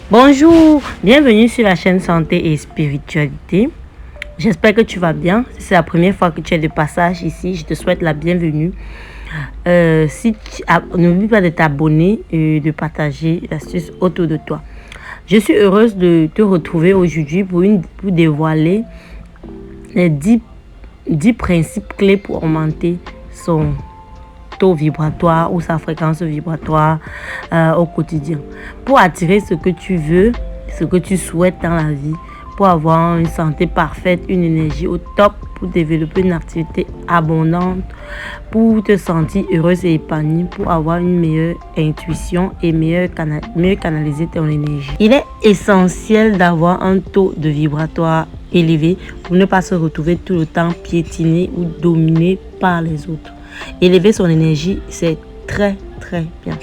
Bonjour, bienvenue sur la chaîne Santé et Spiritualité. J'espère que tu vas bien. Si c'est la première fois que tu es de passage ici, je te souhaite la bienvenue. N'oublie pas de t'abonner et de partager l'astuce autour de toi. Je suis heureuse de te retrouver aujourd'hui pour dévoiler les 10 principes clés pour augmenter son taux vibratoire ou sa fréquence vibratoire au quotidien, pour attirer ce que tu veux, ce que tu souhaites dans la vie, pour avoir une santé parfaite, une énergie au top, pour développer une activité abondante, pour te sentir heureuse et épanouie, pour avoir une meilleure intuition et mieux canaliser ton énergie. Il est essentiel d'avoir un taux de vibratoire élevé pour ne pas se retrouver tout le temps piétiné ou dominé par les autres. Élever son énergie, c'est très bien.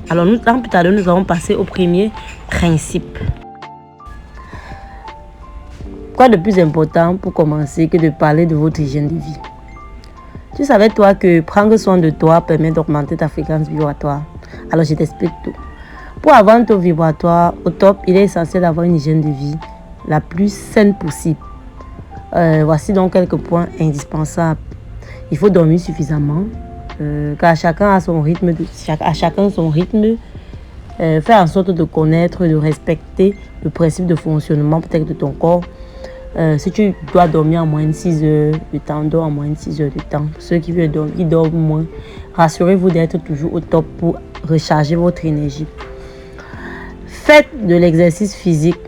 Alors dans plus tard, nous allons passer au premier principe. Quoi de plus important pour commencer que de parler de votre hygiène de vie? Tu savais toi que prendre soin de toi permet d'augmenter ta fréquence vibratoire? Alors je t'explique tout. Pour avoir un taux vibratoire au top, il est essentiel d'avoir une hygiène de vie la plus saine possible. Voici donc quelques points indispensables. Il faut dormir suffisamment, car chacun a son rythme, faire en sorte de connaître et de respecter le principe de fonctionnement peut-être de ton corps. Si tu dois dormir en moyenne 6 heures de temps, dors en moyenne 6 heures de temps. Pour ceux qui veulent dormir, ils dorment moins. Rassurez-vous d'être toujours au top pour recharger votre énergie. Faites de l'exercice physique,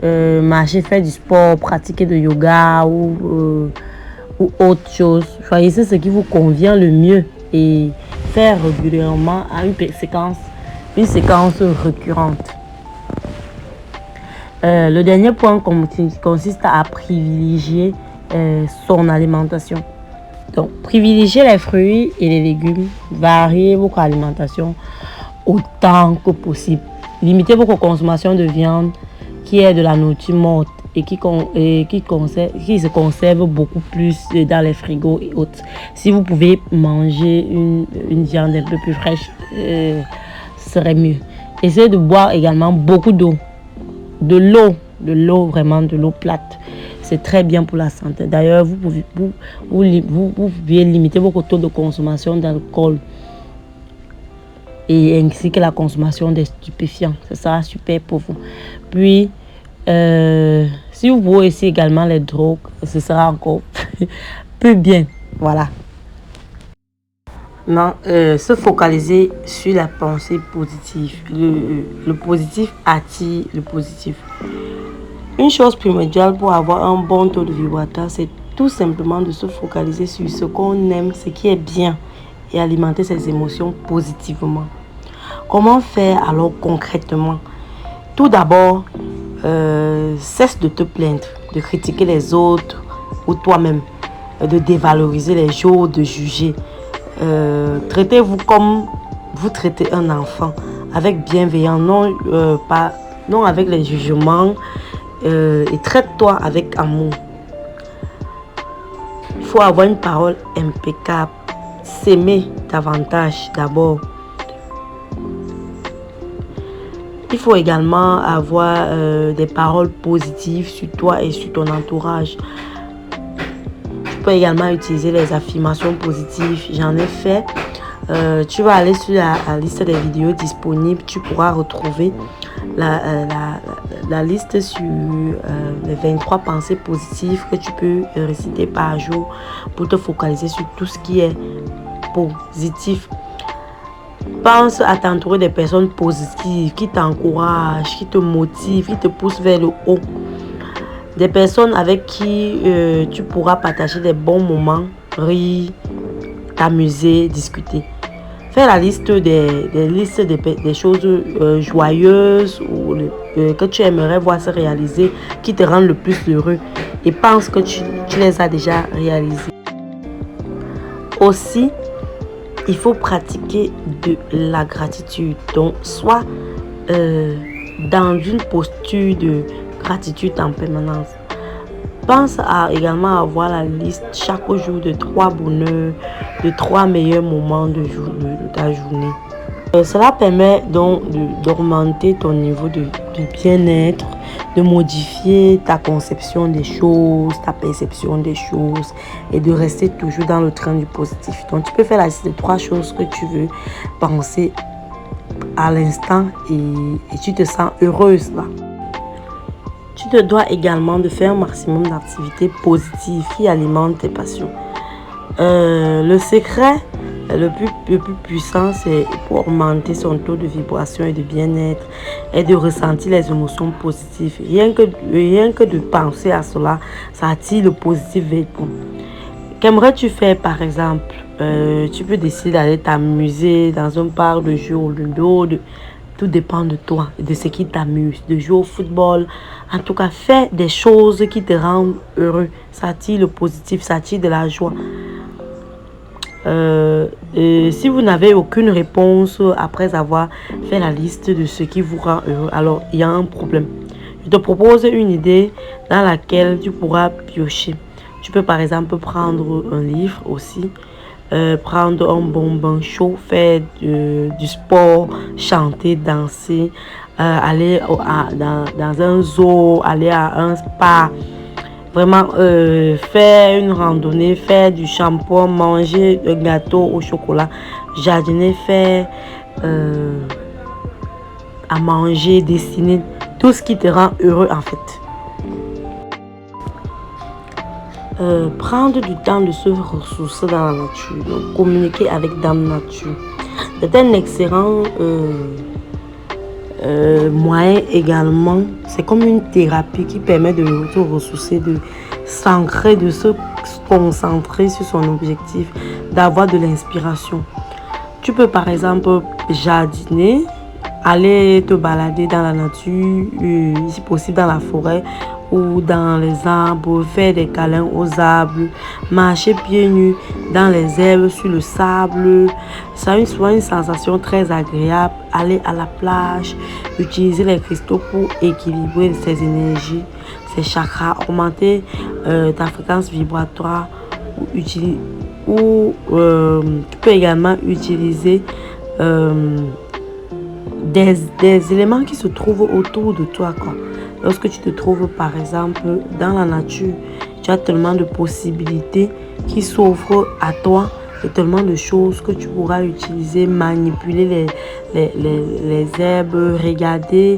marcher, faire du sport, pratiquer de yoga ou autre chose. Choisissez ce qui vous convient le mieux et faire régulièrement à une séquence récurrente. Le dernier point consiste à privilégier son alimentation. Donc, privilégiez les fruits et les légumes. Variez votre alimentation autant que possible. Limitez votre consommation de viande qui est de la nourriture morte et qui se conserve beaucoup plus dans les frigos et autres. Si vous pouvez manger une viande un peu plus fraîche, ce serait mieux. Essayez de boire également beaucoup d'eau. De l'eau plate. C'est très bien pour la santé. D'ailleurs, vous pouvez limiter votre taux de consommation d'alcool et ainsi que la consommation des stupéfiants. Ça sera super pour vous. Puis, si vous pouvez essayer également les drogues, ce sera encore peu bien. Voilà. Non, se focaliser sur la pensée positive. Le positif attire le positif. Une chose primordiale pour avoir un bon taux de vibratoire, c'est tout simplement de se focaliser sur ce qu'on aime, ce qui est bien et alimenter ses émotions positivement. Comment faire alors concrètement? Tout d'abord, cesse de te plaindre, de critiquer les autres ou toi-même, de dévaloriser les jours, de juger. Traitez-vous comme vous traitez un enfant, avec bienveillance, non avec les jugements, et traite-toi avec amour. Il faut avoir une parole impeccable, s'aimer davantage d'abord. Il faut également avoir des paroles positives sur toi et sur ton entourage. Tu peux également utiliser les affirmations positives. J'en ai fait. Tu vas aller sur la liste des vidéos disponibles. Tu pourras retrouver la liste sur les 23 pensées positives que tu peux réciter par jour pour te focaliser sur tout ce qui est positif. Pense à t'entourer des personnes positives qui t'encouragent, qui te motivent, qui te poussent vers le haut. Des personnes avec qui tu pourras partager des bons moments, rire, t'amuser, discuter. Fais la liste des choses joyeuses ou que tu aimerais voir se réaliser, qui te rendent le plus heureux, et pense que tu les as déjà réalisées. Aussi, il faut pratiquer de la gratitude. Donc, soit dans une posture de gratitude en permanence. Pense également avoir la liste chaque jour de 3 bonheurs, de 3 meilleurs moments de ta journée. Cela permet donc d'augmenter ton niveau de bien-être, de modifier ta conception des choses, ta perception des choses et de rester toujours dans le train du positif. Donc, tu peux faire la liste de 3 choses que tu veux penser à l'instant et tu te sens heureuse là. Tu te dois également de faire un maximum d'activités positives qui alimentent tes passions. Le secret le plus puissant, c'est pour augmenter son taux de vibration et de bien-être et de ressentir les émotions positives. Rien que de penser à cela, ça attire le positif vers toi. Qu'aimerais-tu faire par exemple? Tu peux décider d'aller t'amuser dans un parc de jeux au ludo. Tout dépend de toi et de ce qui t'amuse. De jouer au football. En tout cas, fais des choses qui te rendent heureux. Ça attire le positif, ça attire de la joie. Et si vous n'avez aucune réponse après avoir fait la liste de ce qui vous rend heureux, alors il y a un problème. Je te propose une idée dans laquelle tu pourras piocher. Tu peux par exemple prendre un livre aussi, prendre un bon bain chaud, faire du sport, chanter, danser, aller dans un zoo, aller à un spa. Vraiment, faire une randonnée, faire du shampoing, manger un gâteau au chocolat, jardiner, faire à manger, dessiner, tout ce qui te rend heureux en fait. Prendre du temps de se ressourcer dans la nature, donc communiquer avec Dame Nature. C'est un excellent moyen également. C'est comme une thérapie qui permet de se ressourcer, de s'ancrer, de se concentrer sur son objectif, d'avoir de l'inspiration. Tu peux par exemple jardiner, aller te balader dans la nature, si possible dans la forêt ou dans les arbres, faire des câlins aux arbres, marcher pieds nus dans les herbes, sur le sable. Ça a souvent une sensation très agréable. Aller à la plage, utiliser les cristaux pour équilibrer ses énergies, ses chakras, augmenter ta fréquence vibratoire. Tu peux également utiliser des éléments qui se trouvent autour de toi, quoi. Lorsque tu te trouves par exemple dans la nature, tu as tellement de possibilités qui s'offrent à toi et tellement de choses que tu pourras utiliser, manipuler les herbes, regarder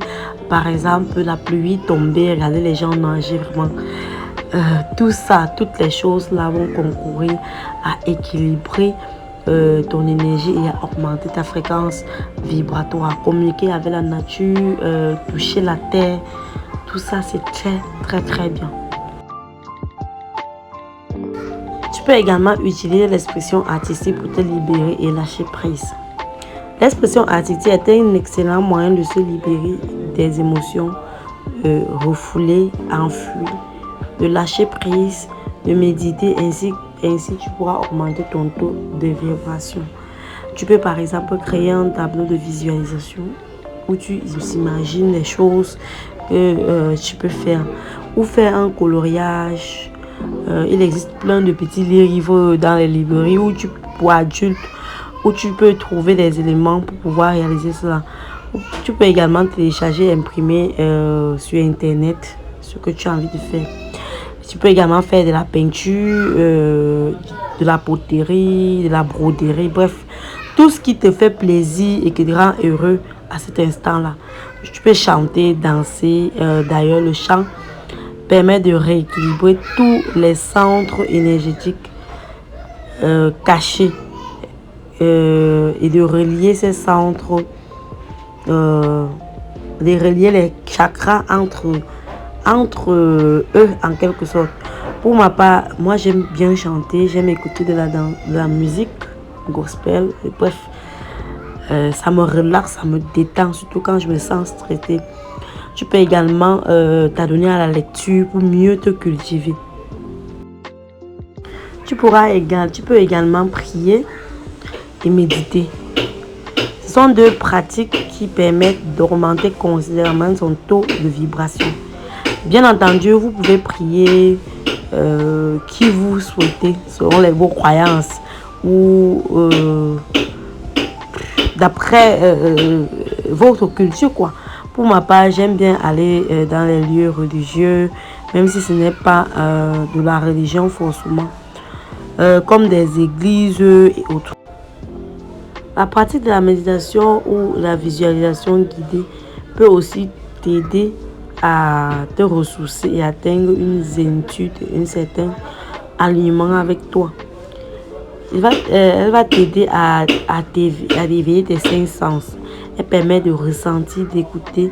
par exemple la pluie tomber, regarder les gens nager vraiment. Tout ça, toutes les choses là vont concourir à équilibrer ton énergie et à augmenter ta fréquence vibratoire, communiquer avec la nature, toucher la terre. Tout ça, c'est très bien. Tu peux également utiliser l'expression artistique pour te libérer et lâcher prise. L'expression artistique est un excellent moyen de se libérer des émotions refoulées, enfouies, de lâcher prise, de méditer. Ainsi, tu pourras augmenter ton taux de vibration. Tu peux par exemple créer un tableau de visualisation où tu imagines les choses que tu peux faire, ou faire un coloriage. Il existe plein de petits livres dans les librairies pour adultes où tu peux trouver des éléments pour pouvoir réaliser cela. Tu peux également télécharger et imprimer sur internet ce que tu as envie de faire. Tu peux également faire de la peinture, de la poterie, de la broderie, bref, tout ce qui te fait plaisir et qui te rend heureux à cet instant-là. Tu peux chanter, danser. D'ailleurs, le chant permet de rééquilibrer tous les centres énergétiques cachés et de relier ces centres, de relier les chakras entre eux en quelque sorte. Pour ma part, moi j'aime bien chanter, j'aime écouter de la musique gospel, et bref. Ça me relaxe, ça me détend, surtout quand je me sens stressée. Tu peux également t'adonner à la lecture pour mieux te cultiver. Tu peux également prier et méditer. Ce sont deux pratiques qui permettent d'augmenter considérablement son taux de vibration. Bien entendu, vous pouvez prier qui vous souhaitez selon vos croyances ou d'après votre culture, quoi. Pour ma part, j'aime bien aller dans les lieux religieux, même si ce n'est pas de la religion forcément, comme des églises et autres. La pratique de la méditation ou la visualisation guidée peut aussi t'aider à te ressourcer et atteindre une zénitude, un certain alignement avec toi. Elle va t'aider à réveiller tes cinq sens. Elle permet de ressentir, d'écouter.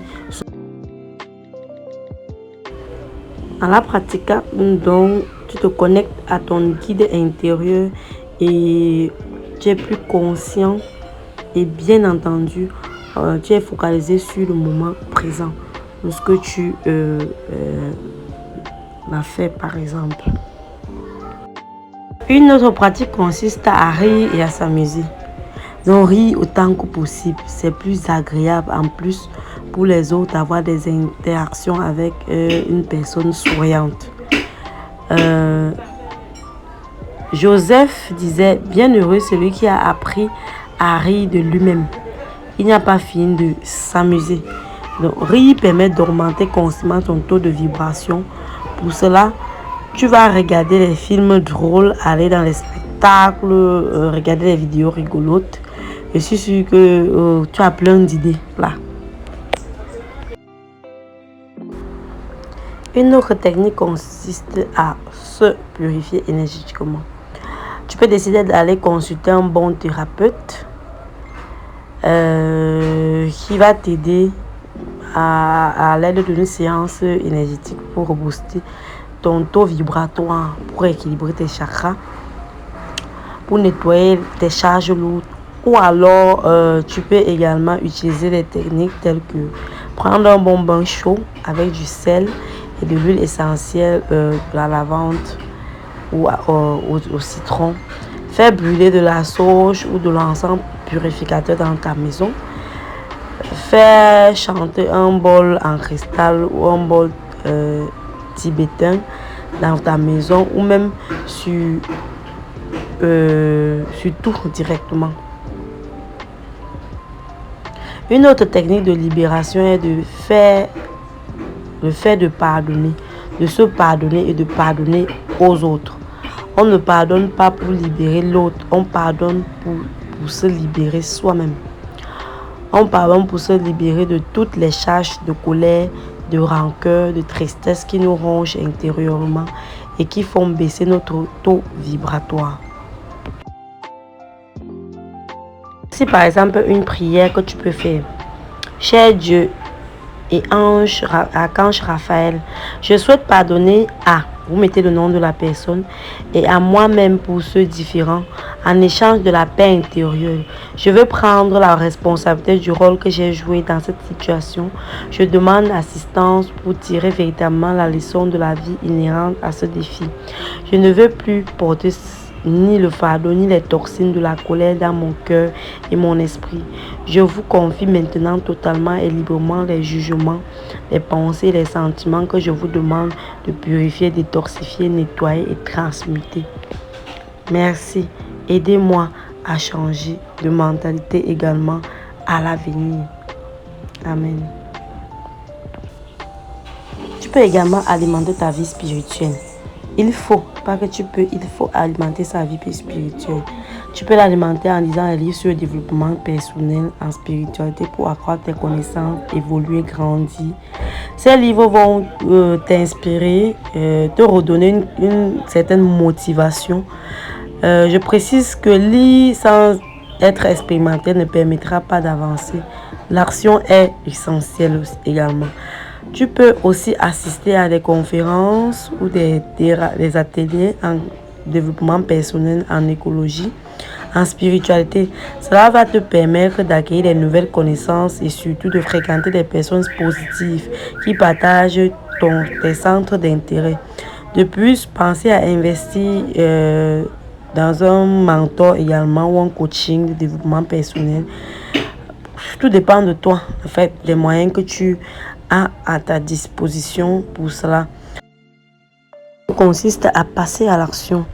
En la pratiquant, donc, tu te connectes à ton guide intérieur et tu es plus conscient et bien entendu, tu es focalisé sur le moment présent. Lorsque tu l'as fait, par exemple. Une autre pratique consiste à rire et à s'amuser. Donc, rire autant que possible. C'est plus agréable en plus pour les autres d'avoir des interactions avec une personne souriante. Joseph disait, bienheureux celui qui a appris à rire de lui-même. Il n'y a pas fini de s'amuser. Donc, rire permet d'augmenter constamment ton taux de vibration. Pour cela, tu vas regarder les films drôles, aller dans les spectacles, regarder les vidéos rigolotes. Je suis sûre que tu as plein d'idées là. Une autre technique consiste à se purifier énergétiquement. Tu peux décider d'aller consulter un bon thérapeute qui va t'aider à l'aide d'une séance énergétique pour rebooster ton taux vibratoire, pour équilibrer tes chakras, pour nettoyer tes charges lourdes. Ou alors, tu peux également utiliser des techniques telles que prendre un bon bain chaud avec du sel et de l'huile essentielle de la lavande ou au citron. Faire brûler de la sauge ou de l'encens purificateur dans ta maison. Faire chanter un bol en cristal ou un bol tibétain dans ta maison ou même sur tout directement. Une autre technique de libération est le fait de pardonner, de se pardonner et de pardonner aux autres. On ne pardonne pas pour libérer l'autre, on pardonne pour se libérer soi-même. On pardonne pour se libérer de toutes les charges de colère, de rancœur, de tristesse qui nous rongent intérieurement et qui font baisser notre taux vibratoire. Si par exemple une prière que tu peux faire, cher Dieu et archange Raphaël, je souhaite pardonner à, vous mettez le nom de la personne, et à moi-même pour ceux différents, en échange de la paix intérieure. Je veux prendre la responsabilité du rôle que j'ai joué dans cette situation. Je demande assistance pour tirer véritablement la leçon de la vie inhérente à ce défi. Je ne veux plus porter ni le fardeau, ni les toxines de la colère dans mon cœur et mon esprit. Je vous confie maintenant totalement et librement les jugements, les pensées, les sentiments que je vous demande de purifier, détoxifier, nettoyer et transmuter. Merci. Aidez-moi à changer de mentalité également à l'avenir. Amen. Tu peux également alimenter ta vie spirituelle. Il faut alimenter sa vie spirituelle. Tu peux l'alimenter en lisant des livres sur le développement personnel en spiritualité pour accroître tes connaissances, évoluer, grandir. Ces livres vont t'inspirer, te redonner une certaine motivation. Je précise que lire sans être expérimenté ne permettra pas d'avancer. L'action est essentielle également. Tu peux aussi assister à des conférences ou des ateliers en développement personnel, en écologie, en spiritualité. Cela va te permettre d'acquérir des nouvelles connaissances et surtout de fréquenter des personnes positives qui partagent tes centres d'intérêt. De plus, pensez à investir dans un mentor également ou un coaching de développement personnel. Tout dépend de toi, en fait, des moyens que tu à ta disposition pour cela. Consiste à passer à l'action.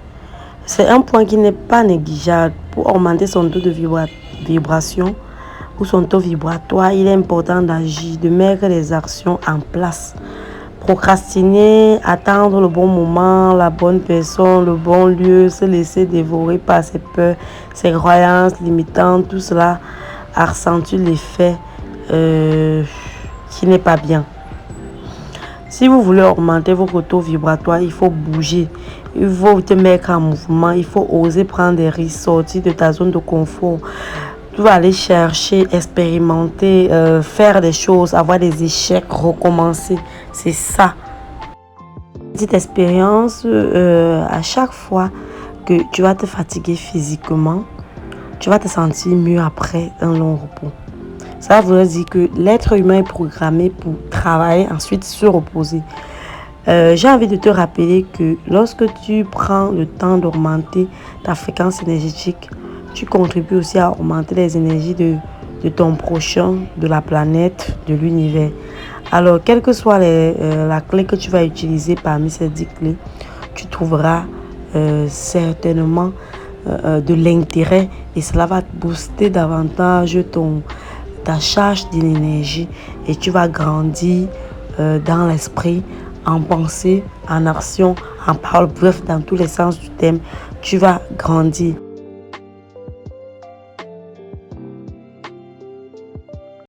C'est un point qui n'est pas négligeable pour augmenter son taux de vibration. ou son taux vibratoire, il est important d'agir, de mettre des actions en place. Procrastiner, attendre le bon moment, la bonne personne, le bon lieu, se laisser dévorer par ses peurs, ses croyances limitantes, tout cela accentue l'effet qui n'est pas bien. Si vous voulez augmenter votre taux vibratoire, il faut bouger, il faut te mettre en mouvement, il faut oser prendre des risques, sortir de ta zone de confort. Tu vas aller chercher, expérimenter, faire des choses, avoir des échecs, recommencer. C'est ça. Petite expérience, à chaque fois que tu vas te fatiguer physiquement, tu vas te sentir mieux après un long repos. Ça veut dire que l'être humain est programmé pour travailler, ensuite se reposer. J'ai envie de te rappeler que lorsque tu prends le temps d'augmenter ta fréquence énergétique, tu contribues aussi à augmenter les énergies de ton prochain, de la planète, de l'univers. Alors, quelle que soit la clé que tu vas utiliser parmi ces 10 clés, tu trouveras certainement de l'intérêt et cela va booster davantage ta charge d'énergie et tu vas grandir dans l'esprit, en pensée, en action, en parole, bref, dans tous les sens du thème, tu vas grandir.